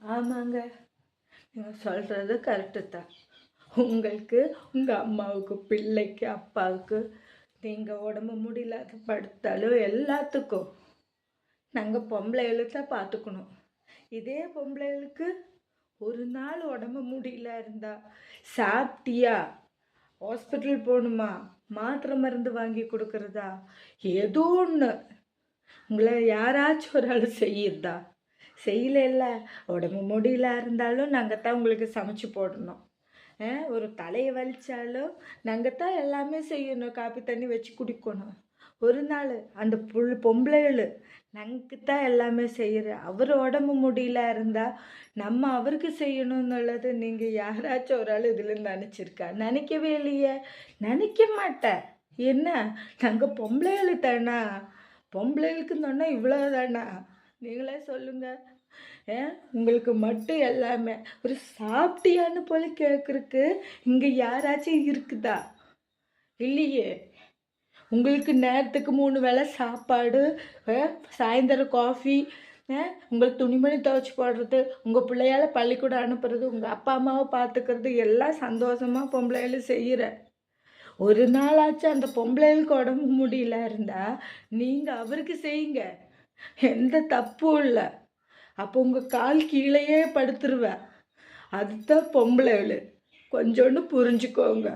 ஆமாங்க. நீங்க சொல்றது கரெக்டு தான். உங்களுக்கு, உங்க அம்மாவுக்கு, பிள்ளைக்கு, அப்பாவுக்கு, நீங்க உடம்பு முடியலாத படுத்தாலும் எல்லாத்துக்கும் நாங்க பொம்பளைகள தான் பார்த்துக்கணும். இதே பொம்பளைகளுக்கு ஒரு நாள் உடம்பு முடியல இருந்தா, சாப்பிட்டியா? ஹாஸ்பிட்டல் போகணுமா? மாத்திரை மருந்து வாங்கி கொடுக்கறதா? ஏதோ ஒன்று உங்களை யாராச்சும் ஒரு ஆள் செய்யுதா? செய்யலைல்ல. உடம்பு முடியல இருந்தாலும் நாங்கள் தான் உங்களுக்கு சமைச்சு போடணும். ஒரு தலையை வலிச்சாலும் நாங்கள் தான் எல்லாமே செய்யணும். காப்பி தண்ணி வச்சு குடிக்கணும். ஒரு நாள் அந்த பொம்பளைகள் நாங்கள் தான் எல்லாமே செய்கிற. அவர் உடம்பு முடியல இருந்தால் நம்ம அவருக்கு செய்யணும்னுள்ளது நீங்கள் யாராச்சும் ஒரு ஆள் இதில் நினச்சிருக்கா? நினைக்கவே இல்லையே. நினைக்க மாட்டேன். என்ன, நாங்கள் பொம்பளைகள் தானா? பொம்பளைகளுக்கு சொன்னா இவ்வளோ தானா? நீங்களே சொல்லுங்க. உங்களுக்கு மட்டும் எல்லாமே ஒரு சாப்பிட்டியான்னு போல கேட்குறக்கு இங்கே யாராச்சும் இருக்குதா? இல்லையே. உங்களுக்கு நேரத்துக்கு 3 வேளை சாப்பாடு, சாயந்தரம் காஃபி, உங்களுக்கு துணிமணி துவைச்சி போடுறது, உங்கள் பிள்ளையால பள்ளிக்கூடம் அனுப்புறது, உங்கள் அப்பா அம்மாவை பார்த்துக்கிறது எல்லாம் சந்தோஷமாக பொம்பளைகளும் செய்கிற. ஒரு நாளாச்சும் அந்த பொம்பளைகளுக்கு உடம்பு முடியல இருந்தால் நீங்கள் அவருக்கு செய்யுங்க. எந்த தப்பும் இல்லை. அப்போ உங்கள் கால் கீழேயே படுத்துருவேன். அதுதான் பொம்பளைகள். கொஞ்சோண்டு புரிஞ்சுக்கோங்க.